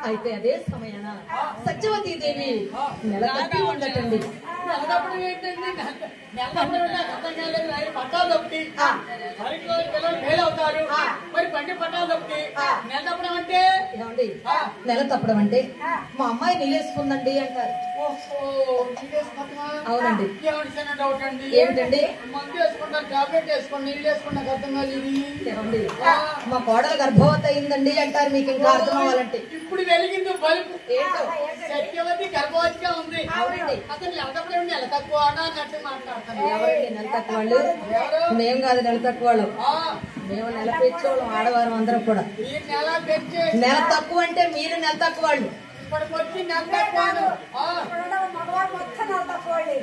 అయితే అదే సమయాన సత్యవతీ దేవి నెల తప్పి ఉండటండి. పట్టాలు తప్పి ఫెయిల్ అవుతారు. మరి బండి పట్టాలు తప్పి నెల తప్పడం అంటే ఏమండి? నెల తప్పడం అంటే మా అమ్మాయి నీళ్ళేసుకుందండి అంటారు. అవునండి. డౌట్ అండి. ఏమిటండి? మందు వేసుకుంటారు, టాబ్లెట్ వేసుకోండి, నీళ్ళు వేసుకున్నా అర్థం కాదు. ఏమండి? మా కోడలు గర్భవతి అయిందండి అంటారు. మీకు ఇంకా అర్థం అవ్వాలంటే ఇప్పుడు వెలిగింది బల్బు. ఏంటో సత్యవతి గర్భవతిగా ఉంది. అవునండి. అతను నెలతప్పుడు నెల తక్కువ అన్నట్టు మాట్లాడతాను. ఎవరండి నెల తక్కువ వాళ్ళు? మేం కాదు నెల తక్కువ వాళ్ళు, మేము నెల పెంచేవాళ్ళం ఆడవారం అందరం కూడా. మీరు నెల పెంచే నెల తక్కువ అంటే మీరు నెల తక్కువ వాళ్ళు. ఇప్పటికి వచ్చి నెల తక్కువ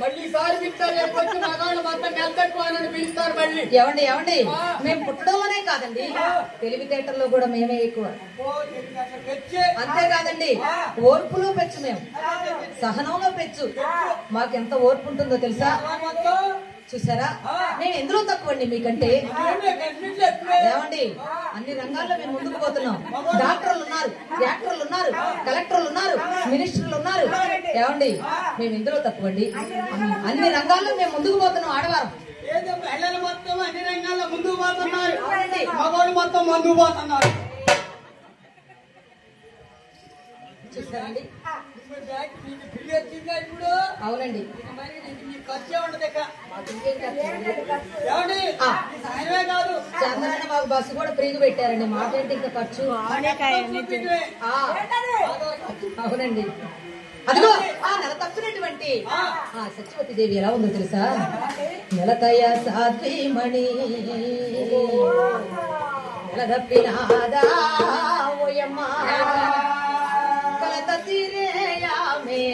మళ్ళీ ఈసారి పిలుస్తారు. వచ్చి మగాళ్ళు మొత్తం నెల తక్కువ అని పిలుస్తారు మళ్ళీ. ఏమండి ఏమండి మేము పుట్టడంలోనే కాదండి, తెలివితేటల్లో కూడా మేమే ఎక్కువ. అంతేకాదండి, ఓర్పులో పెచ్చు, మేము సహనంలో పెచ్చు. మాకెంత ఓర్పు ఉంటుందో తెలుసా? చూసారా? నేను ఎందులో తక్కువ అండి మీకంటే? ఏమండి అన్ని రంగాల్లో మేము ముందుకు పోతున్నాం. డాక్టర్లు ఉన్నారు, యాక్టర్లు ఉన్నారు, కలెక్టర్లు ఉన్నారు, మినిస్టర్లు ఉన్నారు. ఏమండి మేము ఎందులో తక్కువ అండి? అన్ని రంగాల్లో మేము ముందుకు పోతున్నాం. ఆడవారం మహిళలు మొత్తం అన్ని రంగాల్లో ముందుకు పోతున్నారు, మగవాళ్ళు మొత్తం ముందుకు పోతున్నారు. చూసారండి? ఇప్పుడు అవునండి. చంద్రన్న బాబు బస్సు కూడా ఫ్రీగా పెట్టారండి. మాకేంటి ఇంకా ఖర్చు? అవునండి. అదిగో ఆ నెల తప్పినటువంటి సత్యవతి దేవి ఎలా ఉందో తెలుసా? నెలతయ సాధ్వీమణి నెల తప్పినాదా ఓయమ్మ కలత తీరేయామే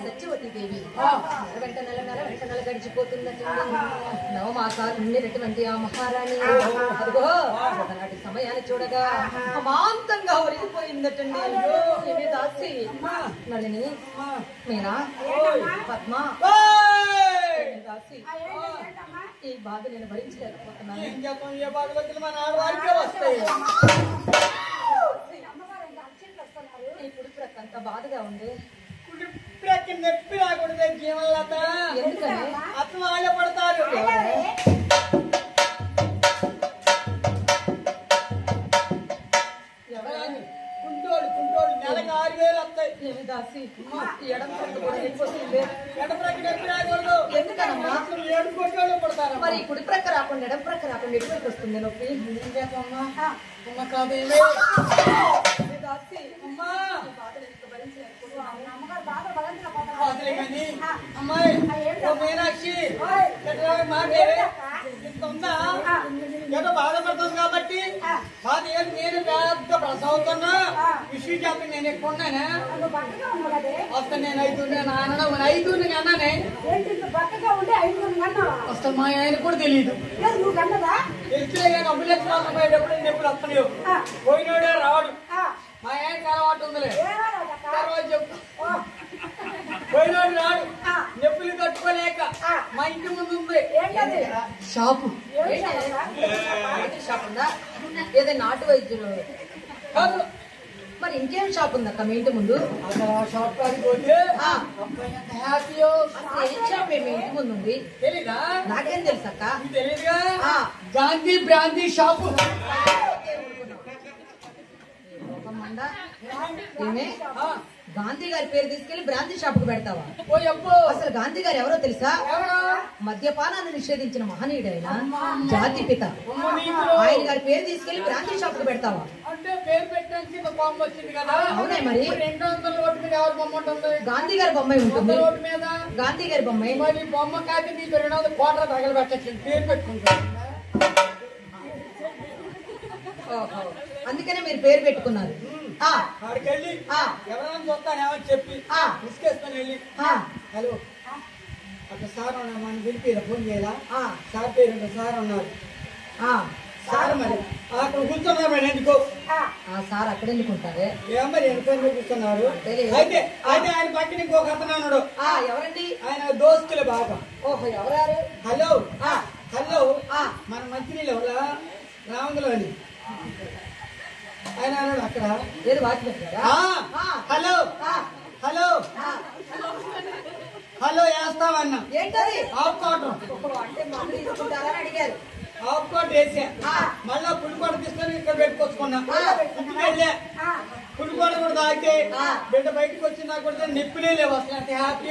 సత్యవతి దేవి నెల గడిచిపోతున్నట్టు నవమాసాలు ఉండేటటువంటి ఆ మహారాణి అదిగో ఒకనాటి సమయాన్ని చూడగా అమాంతంగా ఒరిగిపోయిందటండి. దాసి నళిని మీనా పద్మ దాసి ఈ బాధ నేను భరించలేకపోతున్నాను. ఇప్పుడు ప్రకంత బాధగా ఉంది. నొప్పి రాకూడదు జీవనలత. ఎందుకని? అతను వాళ్ళే పడతారు. కుంటోడు నెలకు 6,000 వస్తాయి. ఏమి దాసి ఎడం ప్రక్క నొప్పి రాకూడదు. ఎందుకనమ్మా? 7 కోట్లు పడతారు. మరి కుడి ప్రక్క రాకుండా ఎడం ప్రక్క రాకుండా ఎటువంటి వస్తుంది నొప్పి? అమ్మ కాదు దాసి అమ్మా అమ్మాయి మీనాక్షి ఏదో బాధపడుతుంది కాబట్టి బాధ ఏం నేను పెద్ద ప్రసవుతున్నా విషయం చెప్పి నేను ఎక్కువ ఉన్నానే వస్తా. నేను 5 నాన్న 5 అన్నానే వస్తా. మా ఆయన కూడా తెలియదు. తెలిసే కానీ అంబులెన్స్ పోయేటప్పుడు నొప్పులు వస్తున్నాయి. పోయినోడే రాడు. మా ఆయనకి అలవాటు ఉందిలే. తర్వాత చెప్పు. పోయినోడు రాడు. నొప్పులు కట్టుకోలేక మా ఇంటి ముందు ఉంది షాపు. షాప్ ఉందా? ఏదైనా నాటు వైద్యులు కాదు, మరి ఇంకేం షాప్ ఉందక్క మీ ఇంటి ముందు? అసలు ఆ షాప్ కాడికి పోతే హ్యాపీయో. ఏం షాప్ మీ ఇంటి ముందు ఉంది? తెలీదా? నాకేం తెలుసు అక్క. తెలీదుగా, గాంధీ బ్రాందీ షాపు. ఏమే గాంధీ గారి పేరు తీసుకెళ్లి బ్రాందీ షాప్ కు పెడతావా? అసలు గాంధీ గారు ఎవరో తెలుసా? మద్యపానాన్ని నిషేధించిన మహనీయుడు ఆయన, జాతి పిత. ఆయన గారి పేరు తీసుకెళ్లి బ్రాందీ షాప్ కు పెడతావా? అంటే పేరు పెట్టడానికి బొమ్మ వచ్చింది కదా. అవునే మరి. 200 రోడ్డు మీద ఎవరి బొమ్మ ఉంటుంది? గాంధీ గారి బొమ్మ ఉంటుంది రోడ్డు మీద. గాంధీ గారి బొమ్మ. మరి బొమ్మ కాదు, నీకు 200 కోట్ల తగలు పెట్టచ్చు పేరు పెట్టుకుంటాను. అందుకనే మీరు పేరు పెట్టుకున్నారు. అక్కడికి వెళ్ళి ఎవరైనా చూస్తానేమని చెప్పి ఇసుకేసుకొని వెళ్ళి హలో అక్కడ సార్ ఉన్నా మనం పిలిపిరా, ఫోన్ చేయాలా? సార్ పేరు సార్ ఉన్నారు. సార్ మరి అక్కడ కూర్చున్నారు మరి ఎందుకో. సార్ అక్కడ ఎందుకుంటారే? ఏం మరి ఎందుకని కూర్చున్నారు? అయితే అయితే ఆయన పక్కన ఇంకొక అతను అన్నాడు. ఎవరండి? ఆయన దోస్తులే బాగా. ఓహో, ఎవరారు? హలో హలో మన మంచినీళ్ళు ఎవరా రామంగులో అని ఆయన అన్నాడు అక్కడ. ఏది వాచ్మెన్? హలో హలో హలో వేస్తామన్నా. ఏంటది? Half quarter. అంటే మందు తీసుకుంటారని అడిగారు. హాఫ్ క్వార్టర్ వేసా. మళ్ళా పులికోట తీసుకొని ఇక్కడ పెట్టుకొచ్చుకున్నా. ఇంటికి వెళ్ళా, పులికోట కూడా తాగితే బిడ్డ బయటకు వచ్చిందా కూడా నొప్పిలే లేవు. అసలు అంత హ్యాపీ.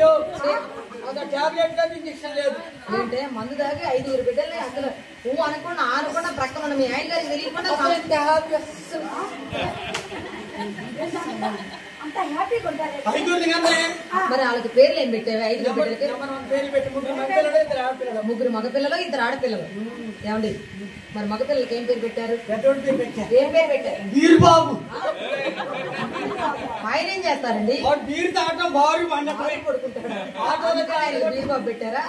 ఒక టాబ్లెట్ లేదు, ఇంజక్షన్ లేదు. ఏంటే మందు దాగి 5 బిడ్డల్ని అసలు నువ్వు అనుకున్నా ఆనుకున్నా ప్రక్కన మీ ఆయన గారికి తెలియకుండా మరి వాళ్ళకి పేర్లు ఏం పెట్టావు? 5 బిడ్డలకి పేర్లు పెట్టి 3 మగపిల్లలు 2 ఆడపిల్లలు. ఏమండి మరి మగపిల్లలకి ఏం పేరు పెట్టారు? ఏం పేరు పెట్టారు? వీరుబాబు. ఆయన ఏం చేస్తారండి? వీరు తాగటం బారు పడుకుంటాడు. వీరుబాబు పెట్టారా?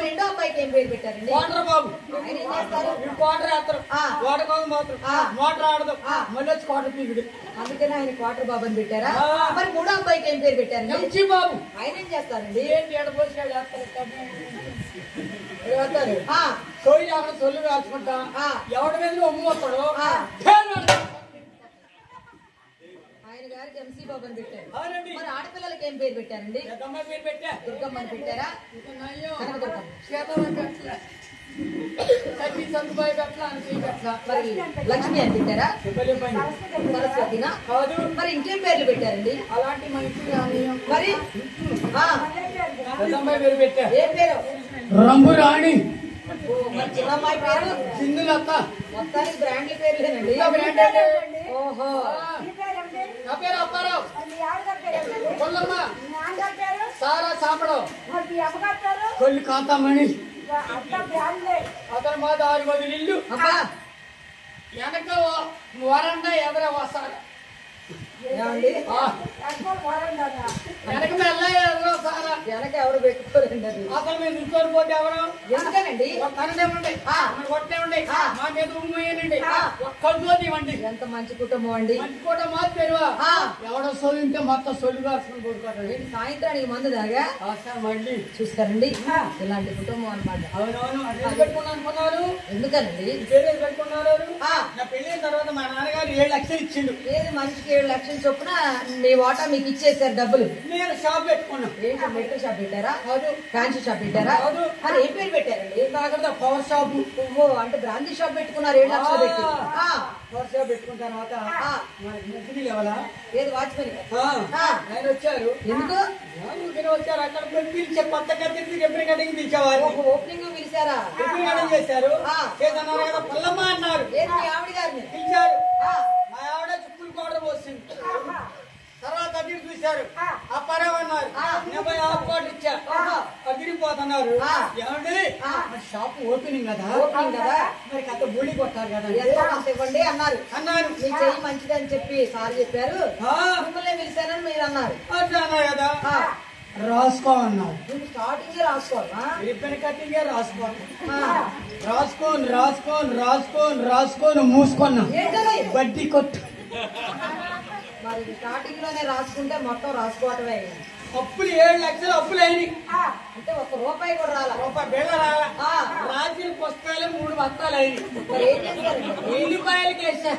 రెండో అబ్బాయికి ఏం పేరు పెట్టారండి? వాటర్ బాబు. ఆయన ఏం చేస్తారు? వాటర్ వేస్తారు. వాటర్ బాబు మాత్రం మోటార్ ఆడదు. మళ్ళీ వచ్చి వాటర్ పీకుడు. అందుకని ఆయన వాటర్ బాబు అని పెట్టారా? మరి మూడో అబ్బాయికి ఏం పేరు పెట్టారండి? బాబు. ఆయన ఏం చేస్తారండి? ఏంటి ఎడపోసాడు వేస్తారు. సొల్లు అక్కడ సొల్లు కాల్చుకుంటా ఎవరి మీద ఒమ్ముతాడు. ఆయన గారికి ఎంసీ బాబు అని పెట్టారు. మరి ఆడపిల్లలకి ఏం పేరు పెట్టారండి? పేరు పెట్టా. దుర్గమ్మ అని పెట్టారా? మరి లక్ష్మి అని పెట్టారా? సరస్వతినా? మరి ఇంకేం పేర్లు పెట్టారండి? అలాంటి మనిషి మరి పేరు పెట్టా. ఏం పేరు? రంగు రాణి. మరి చిన్నమ్మాయి పేరు? సింధులత. మొత్తానికి బ్రాండ్ల పేర్లేనండి. ఓహో. నా పేరు అప్పారావు. కొల్లమ్మ. సారా సాపడం. కొల్లి కాంతమణి. అతను మాది 6 గదుల ఇల్లు. వెనక వరండా ఎదర వస్తాడు. వెనక ఎవరు పెట్టుకోరండి. అది అసలు మేము చూసుకొని పోతే ఎవరు ఎందుకనండి? కనడేమండి కొట్టేవండి మా మీద ఉమ్మేయండి ఒక్కరితోటి ఇవ్వండి. ఎంత మంచి కుటుంబం అండి. మంచి కూడా మాది తెరువా. ఎవడో సొల్లు ఉంటే మొత్తం సొల్లు కాసుకుని కొడుకోండి. సాయంత్రానికి మందు దాగా మళ్ళీ చూస్తారండి. ఇలాంటి కుటుంబం అన్నమాట. అవునవును. పెట్టుకున్నారు. ఎందుకనండి పెట్టుకున్నారు? నా పెళ్లి తర్వాత మా నాన్నగారు 7 లక్షలు ఇచ్చిండు. ఏది మనిషికి 7 లక్షల చొప్పున మీ వాటా మీకు ఇచ్చేసారు డబ్బులు. నేను షాప్ పెట్టుకున్నాను. ఏంటి మెడికల్ షాప్ పెట్టారా? ఫ్యాన్సీ షాప్ పెట్టారా? అది ఏం పేరు పెట్టారండి? Power shop. అంటే బ్రాందీ షాప్ పెట్టుకున్నారు 7 లక్షలు పెట్టి. పవర్ షాప్ పెట్టుకున్న తర్వాత ఏది వాచ్మెన్ ఆయన వచ్చారు. ఎందుకు వచ్చారు? అక్కడ పిలిచే కొత్త కత్తి ఎప్పుడు కటింగ్ పిలిచేవారు. ఓపెనింగ్ పిలిచారా? కటింగ్ చేశారు. చేతన్నారు కదా పల్లమ్మ అన్నారు. ఏది మీ ఆవిడ గారిని పిలిచారు. మా ఆవిడ చుక్కులు కోటర్ పోసింది. తర్వాత అదిరి చూశారు. అప్పారావన్నారు. నేను హాఫ్ కోట్ ఇచ్చా. అదిరిపోతున్నారు. ఏమండి షాప్ ఓపెనింగ్ కదా. మరి కథ బూడి కొట్టారు కదా. ఇవ్వండి అన్నారు. మీ చెయ్యి మంచిది అని చెప్పి సార్ చెప్పారు. మిమ్మల్ని పిలిచానని మీరు అన్నారు. అట్లా అన్నారు కదా. రాసుకో అన్నారు. స్టార్టింగ్ రాసుకోవాలా? రిబ్బన్ కట్టింగ్ రాసుకోవాలి. రాసుకొని రాసుకొని రాసుకొని రాసుకొని మూసుకున్నా. బడ్డీ కొట్టు. మరి స్టార్టింగ్ లోనే రాసుకుంటే మొత్తం రాసుకోవటమే. అప్పులు 7 లక్షలు అప్పులు అయినాయి. అంటే ఒక్క రూపాయి కూడా రాలా. రూపాయి బిళ్ళ రాలా. ఆ. రాత్రి పుస్తకాలు 3 బస్తాలు అయింది. మరి ఏం చేస్తారండి? ఉల్లిపాయలకి వేసా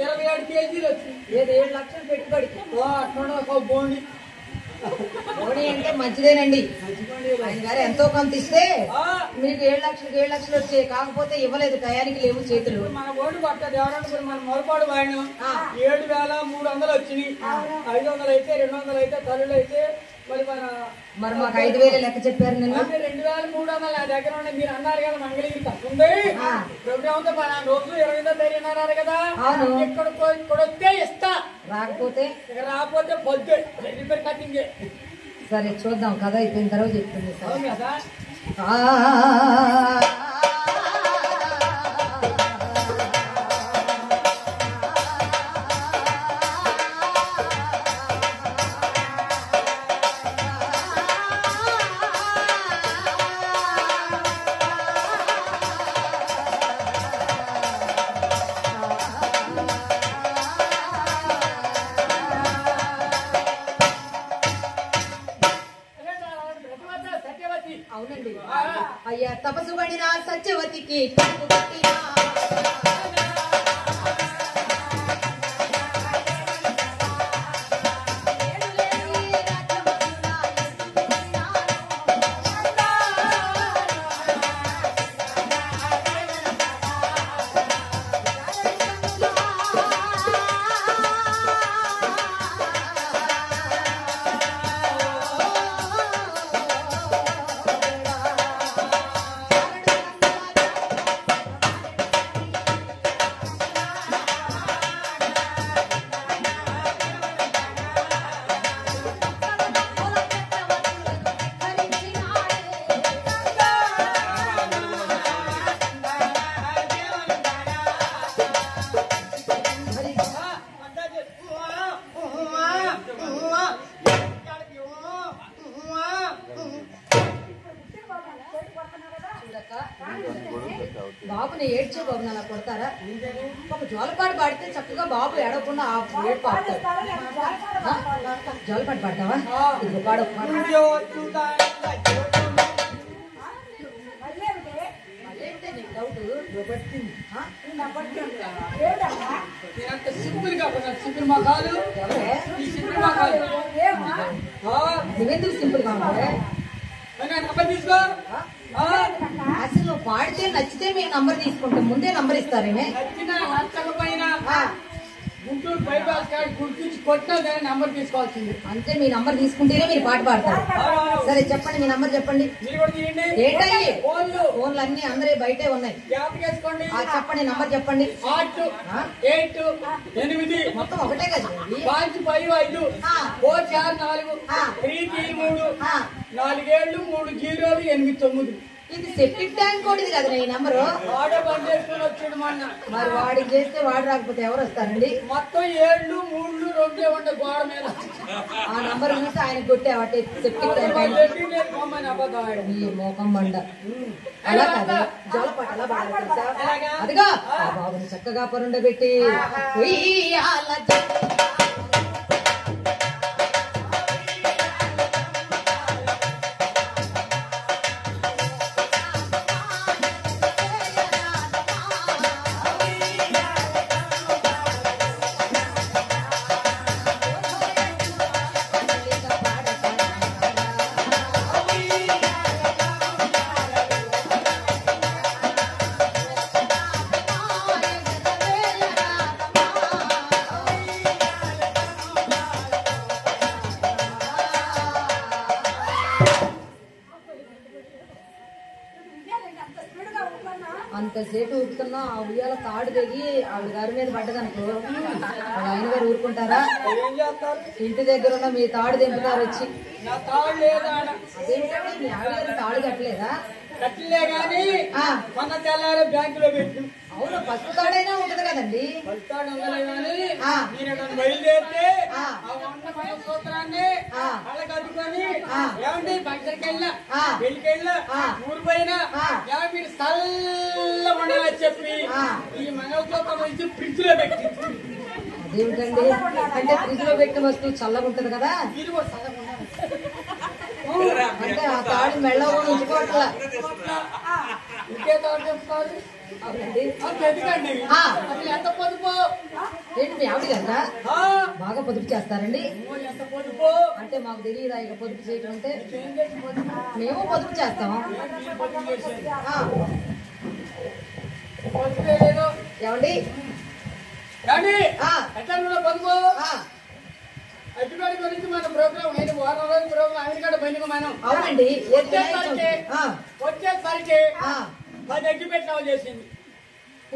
27 కేజీలు వచ్చింది. ఏదో 7 లక్షలు పెట్టుబడికి. అట్లా ఒక బోండి ఓడి అంటే మంచిదేనండి. ఆయన గారు ఎంతో కొంత ఇస్తే మీకు 7 లక్షలు వచ్చాయి. కాకపోతే ఇవ్వలేదు, టయానికి లేవు చేతులు. మన ఓడి పట్టదు ఎవరంటే మన మరుపాడు వాడినాం 7,300 వచ్చినాయి. 500 అయితే 200 అయితే తల్లులు అయితే మరి మాకు 5,000 లెక్క చెప్పారు నిన్న. 2,300 నా దగ్గర ఉండే. మీరు అన్నారు కదా మంగళగిరి తప్పుంది ప్రభుత్వంతో మన రోజు 20వ తేదీన అన్నారు కదా. ఇక్కడ వస్తే ఇస్తా, రాకపోతే రాకపోతే పొద్దు రిపేర్ కటింగ్. సరే చూద్దాం, కథ అయిపోయిన తర్వాత చెప్తుంది కదా. అవునండి. అయ్యా తపసు పడిన సత్యవతికి బాబుని ఏడ్చే బాబుని అలా కొడతారా? ఒక జోలపాటు పాడితే చక్కగా బాబు ఏడవకుండా ఏడు పాడతాడు. జోలపాటు పాడతావా? ఇది పాడు. నువ్వెందుకు సింపుల్ గా తీసుకో. అసలు పాడితే నచ్చితే మేము నంబర్ తీసుకుంటాం, ముందే నంబర్ ఇస్తారేమే. గుంటూరు బైపాస్ కార్డు గుర్తించి కొట్టినా నంబర్ తీసుకోవాల్సింది. అంతే, మీ నంబర్ తీసుకుంటేనే మీరు పాట పాడతారు. సరే చెప్పండి, మీ నంబర్ చెప్పండి. ఏంటయ్యి ఫోన్లు అన్ని అందరూ బయటే ఉన్నాయి. చెప్పండి, నంబర్ చెప్పండి. 8 మొత్తం ఒకటే కదా. 5 5 5 4 4 4 3 3 4 7 3 0 8 9. ఇది సెప్టిక్ ట్యాంక్ కూడా ఇది కదా ఈ నంబరు. వాడే బంద్ చేసుకుని వచ్చాడు మొన్న. మరి వాడికి చేస్తే వాడు రాకపోతే ఎవరు వస్తారండి? మొత్తం 7 3 2 ఉండే గోడ మీద ఆ నంబర్ చూసి ఆయన కొట్టేవాటి సెప్టిక్ ట్యాంక్ ఈ మోకం బండ. అలా కాదు, జోలపాట అలా బాగా అదిగా ఆ బాబుని చక్కగా పొరుండబెట్టి అంతసేపు ఊపుతున్నా ఆ ఉయ్యాల తాడు తెగి ఆవిడ గారి మీద పడ్డదనుకో, ఆయన గారు ఊరుకుంటారా? ఇంటి దగ్గర ఉన్న మీ తాడు దింపుతారు వచ్చి. అదేంటంటే మీ ఆవిడ గారు తాడు కట్టలేదా? కట్టలే గాని మొన్న తెల్లారి బ్యాంకులో పెట్టి. అవును, పసుపు తాడైనా ఉంటది కదండి. పసుపు తాడు ఉండలే గాని మీరు బయలుదేరితే సూత్రాన్ని అలా కట్టుకొని ఏమండి ఫంక్షన్కి వెళ్ళినా పెళ్లికి వెళ్ళినా ఊరు పోయినా మీరు చల్ల ఉండాలని చెప్పి ఈ మంగళసూత్రం వచ్చి ఫ్రిడ్జ్ లో పెట్టి. అదేమిటండి, అంటే ఫ్రిడ్జ్ లో పెట్టిన వస్తువు చల్లగా ఉంటది కదా. మీరు కూడా చల్లగా ఉండాలి. అంటే ఆ తాడు మెళ్ళ కూడా ఉంచుకోవట్లా. ఇంకే తాడు చెప్తారు అవునండి. ఎందుకండి అసలు ఎంత పొదుపు ఏంటి మీ ఆవిడ కదా ఆ, బాగా పొదుపు చేస్తారండి? ఎంత పొదుపు అంటే మాకు తెలియదా ఇక పొదుపు చేయటం అంటే? ఏం చేసి పొదుపు మేము పొదుపు చేస్తాము. ఈ పొదుపు చేసేది ఆ, పొదుపు లేదు ఏమండి? కానీ ఆ, ఎట్లా పొదుపు ఆ, అడ్డుపడి గురించి మన ప్రోగ్రామ్ అయిన వారం రోజుల ప్రోగ్రామ్ అమెరికా పోయిన మనం అవునండి. ఆ, వచ్చేసరికి ఆ, 10 అగ్గిపెట్టాలు చేసింది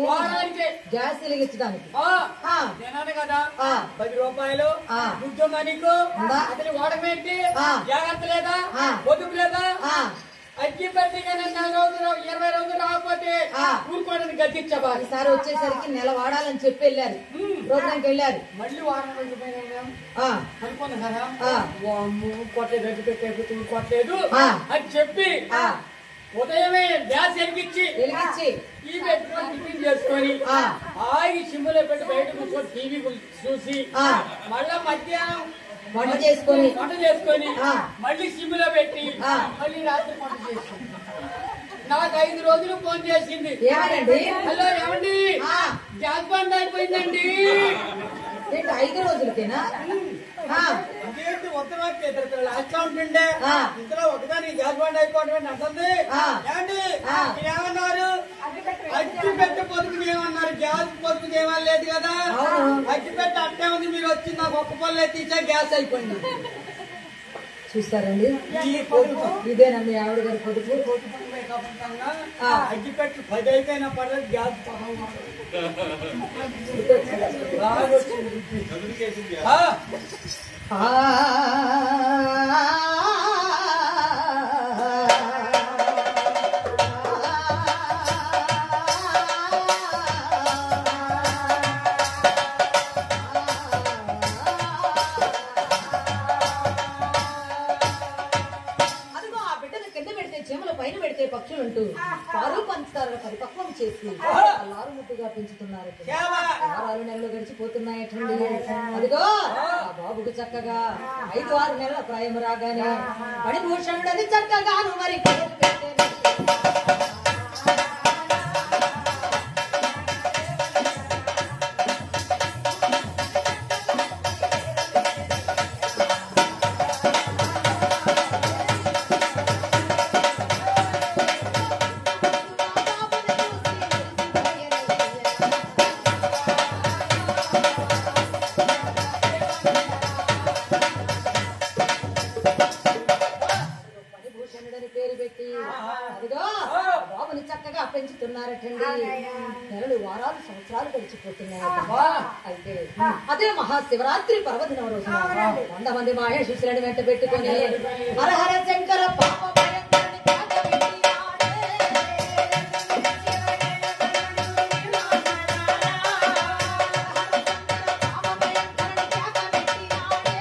వారానికి గ్యాస్ వెలిగించడానికి. ఆ, ఆ, నేనాను కదా ఆ, 10 రూపాయలు ఆ. గుడ్డు మనీకు ఉందా? అతని వాడమేంటి ఆ. జాగ్రత్త లేదా ఆ. పొదుపు లేదా ఆ, అగ్గి పెట్టి 4 రోజులు 20 రోజులు రాకపోతే ఆ. ఊరుకోవడానికి గట్టించబాలి ఈసారి వచ్చేసరికి నెల వాడాలని చెప్పి వెళ్ళారు, ప్రోగ్రాంకి వెళ్ళారు. మళ్ళీ వారం రోజులు పోయినా ఆ, అనుకున్నా కదా ఆ. వామ్మో, కొట్టలేదు అగ్గి పెట్టే కొట్టలేదు ఆ. అని చెప్పి ఆ, ఉదయమే గ్యాస్ వెలిగించి వెలిగించి ఈ పెట్టుకొని టిఫిన్ చేసుకొని ఆ. ఆగి సిమ్ములో పెట్టి బయట కూర్చొని టీవీ చూసి ఆ. మళ్ళా మధ్యాహ్నం వంట చేసుకొని వంట చేసుకొని ఆ. మళ్ళీ సిమ్ములో పెట్టి ఆ. మళ్ళీ రాత్రి వంట చేసుకుంది. నాకు 5 రోజులు ఫోన్ చేసింది. ఏమనండి? హలో ఏమండి ఆ. గ్యాస్ బండ్ అయిపోయిందండి. ఏంటి 5 రోజులకేనా? ఆ, అదేంటి ఉత్తరాకి ఇద్దరు పిల్లలు లాస్ట్ లో ఉంటుండే ఆ. ఇందులో ఒకదాని గ్యాస్ బండ్ అయిపోవడం అంటుంది. ఆ. ఏమండి ఆ. ఏమన్నారు? అగ్గి పెట్టి పొదుపు ఏమన్నారు? గ్యాస్ పొదుపు ఏమని లేదు కదా. అవును. అగ్గి పెట్టి అట్టే ఉంది. మీరు వచ్చి నాకు ఒక్క పళ్ళు తీసా గ్యాస్ అయిపోయింది. చూస్తారండి? ఈ పొదుపు ఇదేనా మీ ఆవిడ గారి పొదుపు? ఆ. అగ్గి పెట్టి 10 అయిపోయినా పర్లేదు గ్యాస్ బాగా వచ్చింది. ఆ. ఆ, అదిగో ఆ బిడ్డను కింద పెడితే చీమల పైన పెడితే పక్షులు అంటూ పాలు పంచుతారు పరిపక్వం చేసి అల్లారు ముట్టుగా పెంచుతున్నారు. వారాలు నెలలు గడిచిపోతున్నాయటండి. అదిగో ఆ బాబుకు చక్కగా 5-6 నెలల ప్రాయం రాగానే మణిభూషణుడని చక్కగాను మరి పేరు పెట్టారు. మణిభూషణుడని పేరు పెట్టి అదిగో బాబుని చక్కగా పెంచుతున్నారటండి. నెలలు వారాలు సంవత్సరాలు గడిచిపోతున్నాయట. అయితే అదే మహాశివరాత్రి పర్వదినం రోజున 100 మంది మహేశ్వరుని వెంట పెట్టుకొని హరహర శంకర పాప భయంకరుని త్యాగ పెట్టినాడే. పాప భయంకరుని త్యాగ పెట్టినాడే.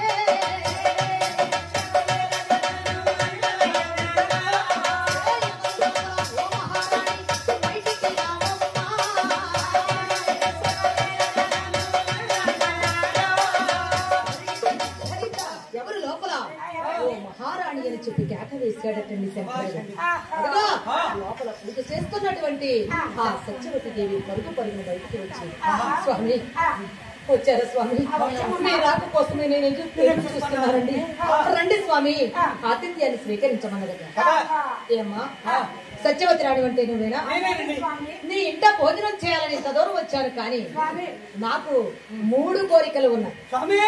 ఎవరు లోపల? ఓ మహారాణి అని చెప్పి కేక వేశాడటండి శంకరుడు. అదిగో లోపల పూజ చేస్తున్నటువంటి ఆ సత్యవతి దేవి పరుగు పరుగున బయటికి వచ్చి, స్వామి వచ్చారా స్వామి? మీ రాక కోసమే నేను ఎదురు చూస్తున్నానండి. రండి స్వామి, ఆతిథ్యాన్ని స్వీకరించమన్నదట. ఏమ్మా సత్యవతి రాణి అంటే నువ్వేనా? నీ ఇంట భోజనం చేయాలని ఇంత దూరం వచ్చాను, కానీ నాకు 3 కోరికలు ఉన్నాయి. స్వామి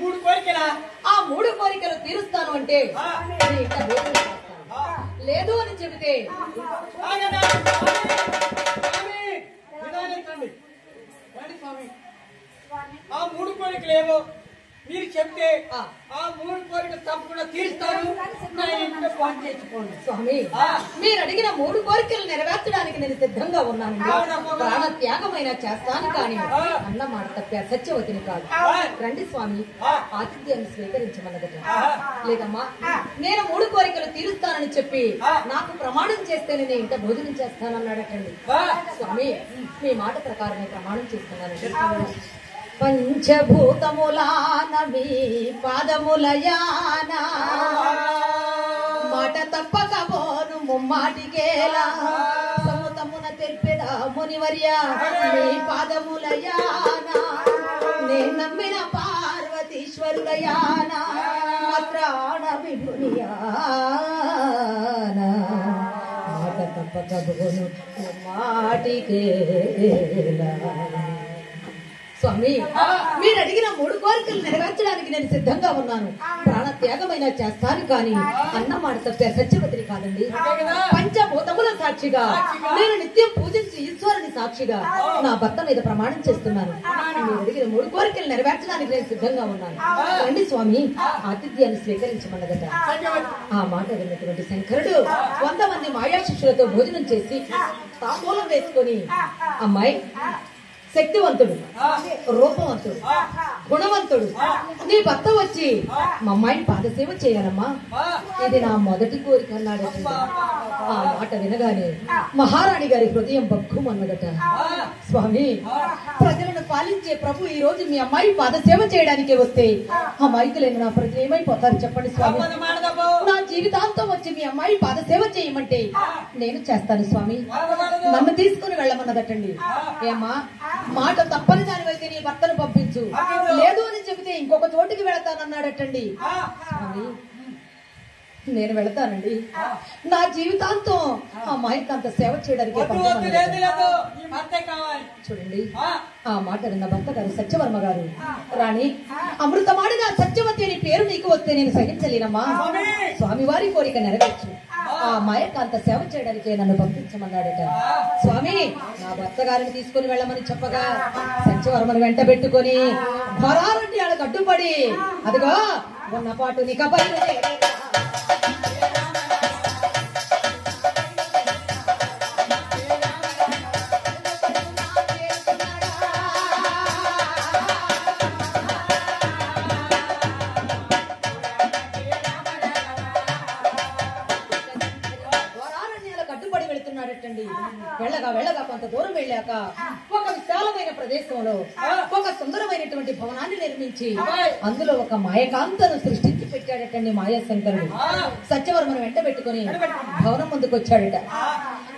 3 కోరికలా? ఆ 3 కోరికలు తీరుస్తాను అంటే నీ ఇంట భోజనం చేస్తాను. లేదు అని చెబితే ఆగండి, స్వామి నిదానించండి. రండి స్వామి. ఆ 3 కోరికలు ఏమో మీరు చెప్తే ఆ 3 కోరికలు తప్పకుండా తీరుస్తాను. నా ఇంట్లో ఫోన్ చేసుకోండి. స్వామి మీరు అడిగిన 3 కోరికలు నెరవేర్చడానికి నేను సిద్ధంగా ఉన్నాను. ప్రాణ త్యాగమైనా చేస్తాను, కానీ అన్న మాట తప్ప సత్యవతిని కాదు. రండి స్వామి, ఆతిథ్యాన్ని స్వీకరించమన్నదట. లేదమ్మా, నేను 3 కోరికలు తీరుస్తానని చెప్పి నాకు ప్రమాణం చేస్తే నేను ఇంట భోజనం చేస్తానన్నాడటండి. స్వామి మీ మాట ప్రకారమే ప్రమాణం చేస్తున్నాను. పంచభూతములాన మీ పాదములయాన మాట తప్పకపోను ముమ్మాటికేలా సముతమున తెర్పెద మునివర్య మీ పాదములయాన నేను నమ్మిన పార్వతీశ్వరులయాన ప్రాణ విభునియాన మాట తప్పకపోను ముమ్మాటికేలా. స్వామి మీరు అడిగిన 3 కోరికలు నెరవేర్చడానికి నేను సిద్ధంగా ఉన్నాను. ప్రాణ త్యాగమైన చేస్తాను కానీ అన్న మాట తప్పే సత్యవతిని కాదండి. పంచభూతముల సాక్షిగా నేను నిత్యం పూజించి ఈశ్వరుని సాక్షిగా నా భర్త మీద ప్రమాణం చేస్తున్నాను. మీరు అడిగిన 3 కోరికలు నెరవేర్చడానికి నేను సిద్ధంగా ఉన్నాను. రండి స్వామి, ఆతిథ్యాన్ని స్వీకరించమన్నదట. ఆ మాట విన్నటువంటి శంకరుడు 100 మంది మాయా శిష్యులతో భోజనం చేసి తాంబూలం వేసుకొని, అమ్మాయి శక్తివంతుడు, రూపవంతుడు, గుణవంతుడు నీ భర్త వచ్చి మా అమ్మాయిని పాదసేవ చేయాలమ్మా, ఇది నా మొదటి కోరిక అన్నాడు. ఆ మాట వినగానే మహారాణి గారి హృదయం బక్కుమన్నదట. స్వామి, ప్రజలను పాలించే ప్రభు ఈ రోజు మీ అమ్మాయి పాదసేవ చేయడానికి వస్తే అమ్మాయికి లేని నా ప్రజలు ఏమైపోతారు చెప్పండి స్వామి. నా జీవితాంతం వచ్చి మీ అమ్మాయి పాదసేవ చేయమంటే నేను చేస్తాను స్వామి, నన్ను తీసుకుని వెళ్ళమన్నదటండి. ఏమ్మా, మాట తప్పని దానివైతే నీ భర్తను పంపించు, లేదు అని చెబితే ఇంకొక చోటికి వెళతానన్నాడటండి. స్వామి, నేను వెళతానండి. నా జీవితాంతం ఆ అమ్మాయికి అంత సేవ చేయడానికి చూడండి. ఆ మాట విన్న భర్త గారు సత్యవర్మ గారు, రాణి అమృతమాడిన సత్యవతి అని పేరు నీకు వస్తే నేను సహించలేనమ్మా. స్వామివారి కోరిక నెరవేర్చు, ఆ అమ్మాయికి అంత సేవ చేయడానికి నన్ను పంపించమన్నాడట. స్వామి, నా భర్త గారిని తీసుకుని వెళ్ళమని చెప్పగా సత్యవర్మను వెంట పెట్టుకుని భరారంటి ఆడకు అడ్డుపడి, అదిగో ఉన్నపాటు నీకు వెళ్ళగా కొంత దూరం వెళ్ళాక ఒక విశాలమైన ప్రదేశంలో ఒక సుందరమైనటువంటి భవనాన్ని నిర్మించి అందులో ఒక మాయకాంతను సృష్టించి పెట్టాడటండి మాయాశంకరుడు. సత్యవర్మను వెంట పెట్టుకుని భవనం ముందుకు వచ్చాడట.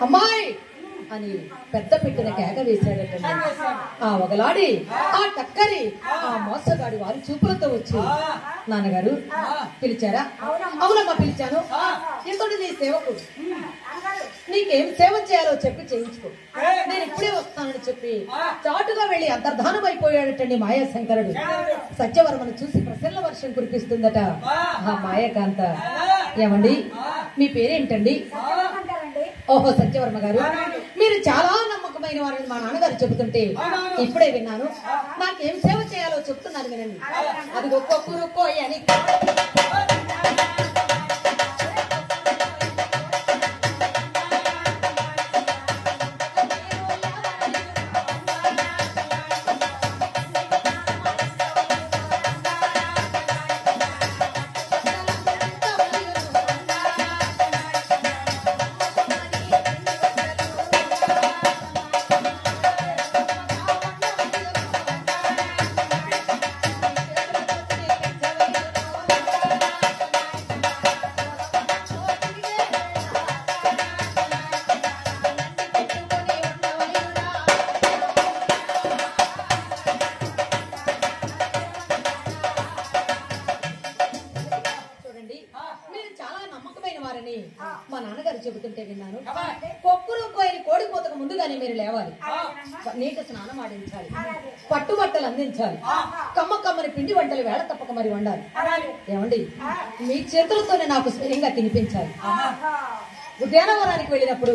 అమ్మాయి అని పెద్ద పెట్టిన కేక వేశాడటండి. ఆ ఒకలాడి ఆ టక్కరి ఆ మోసగాడి వారి చూపులతో వచ్చి, నాన్నగారు పిలిచారా? అవునమ్మా పిలిచాను. ఇతడు నీ సేవకుడు, నీకేం సేవ చేయాలో చెప్పి చేయించుకో, నేను ఇప్పుడే వస్తానని చెప్పి చాటుగా వెళ్లి అంతర్ధానం అయిపోయాడటండి మాయాశంకరుడు. సత్యవర్మను చూసి ప్రసన్న వర్షం కురిపిస్తుందట ఆ మాయకాంత. ఏమండి, మీ పేరేంటండి? ఓహో సత్యవర్మ గారు, మీరు చాలా నమ్మకమైన వారని మా నాన్నగారు చెబుతుంటే ఇప్పుడే విన్నాను. నాకేం సేవ చేయాలో చెప్తున్నాను వినండి. అది ఒక్కొక్కరు అని మా నాన్నగారు చెబుతుంటే విన్నాను. కొక్కురు కోయని కోడిపోతకు ముందుగానే మీరు లేవాలి, నీటి స్నానం ఆడించాలి, పట్టుబట్టలు అందించాలి, కమ్మ కమ్మని పిండి వంటలు వేళ తప్పక మరి వండాలి. ఏమండి, మీ చేతులతోనే నాకు స్వయంగా తినిపించాలి. ఉద్యానవనానికి వెళ్ళినప్పుడు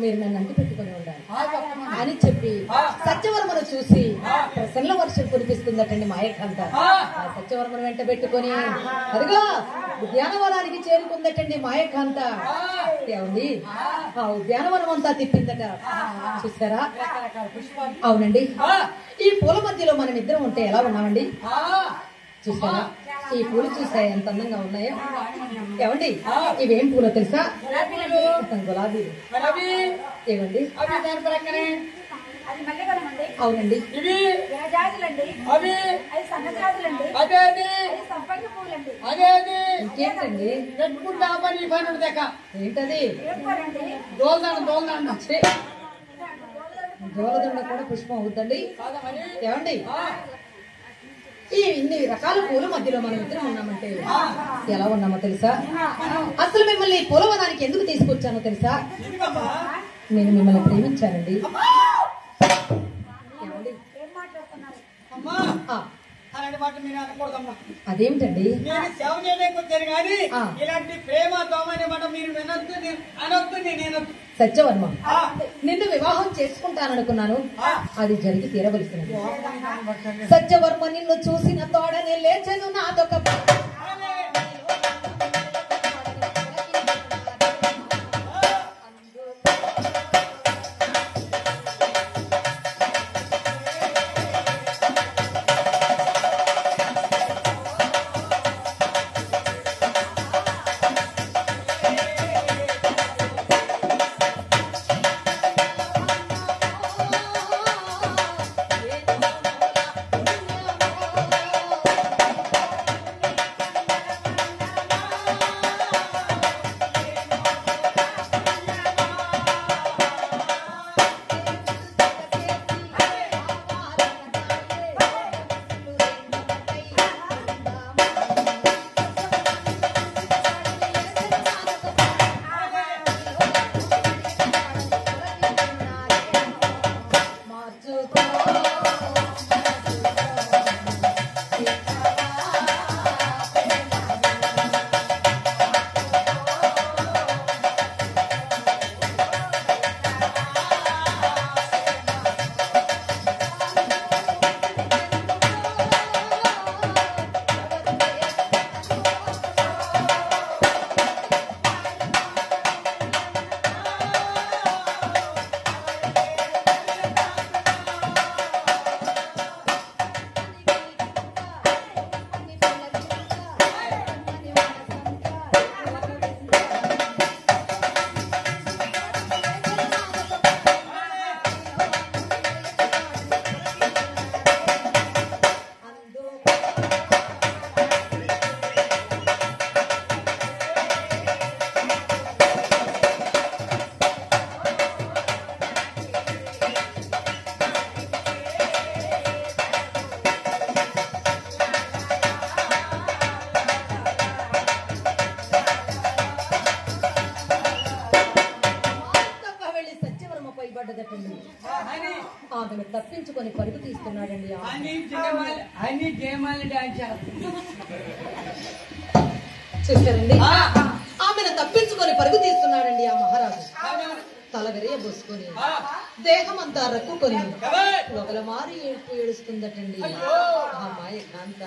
మీరు నన్ను అంటి పెట్టుకుని ఉండాలి అని చెప్పి సత్యవర్మను చూసి ప్రసన్న వర్షం కురిపిస్తుందటండి మాయకాంత. సత్యవర్మను వెంట పెట్టుకుని అదిగో ఉద్యానవనానికి చేరుకుందటండి మాయకాంత. ఏమండి, ఆ ఉద్యానవనం అంతా తిప్పిందట, చూసారా? అవునండి, ఈ పూల మధ్యలో మనం ఇద్దరం ఉంటే ఎలా ఉన్నామండి? చూసారా? ఈ పూలు చూసాయి ఎంత అందంగా ఉన్నాయో. ఏమండి, ఇవేం పూలో తెలుసా? గులాబీ. ఏమండి, అది మల్లెగలమండి. అవునండి. ఇవి విరజాజులండి. అవి అది సన్నజాజులండి. అదేది అది సంపంగి పూలండి. అదేది ఇంకేంటండి? పెట్టుకుంటామని పని దక్క ఏంటది? ఏర్పడండి. దోల్దాను ఛే! జోలదండ కూడా పుష్పం అవుతుందండి. కాదా మరి ఏమండి, ఈ ఇన్ని రకాల పూల మధ్యలో మనం ఇద్దరం ఉన్నామంటే ఎలా ఉన్నామో తెలుసా? అసలు మిమ్మల్ని ఈ పూలవనానికి ఎందుకు తీసుకొచ్చానో తెలుసా? ఎందుకమ్మా నేను మిమ్మల్ని ప్రేమించానండి. ఏమండి? ఏం మాట్లాడుతున్నారు? అమ్మా ఆ, అలాంటి మాట మీరు అనకూడదమ్మా. అదేమిటండి? నేను సేవ చేయడానికి వచ్చాను కానీ ఆ. ఇలాంటి ప్రేమ దోమ అనే మాట మీరు వినొద్దు, అనొద్దు, నేను సత్యవర్మ, ఆ. నిన్ను వివాహం చేసుకుంటాననుకున్నాను. ఆ. అది జరిగి తీరవలసినది. సత్యవర్మ, నిన్ను చూసిన తోడనే లేచను నాదొక పడ్డదటండి. ఆమెను తప్పించుకొని పరుగు తీస్తున్నాడండి. చూస్తారండి, ఆమెను తప్పించుకొని పరుగు తీస్తున్నాడండి ఆ మహారాజు. తలగరియ బోసుకొని దేహం అంతా రక్కుకొని ఒకల మారి ఏడుస్తుందటండి అమ్మాయి కాంత.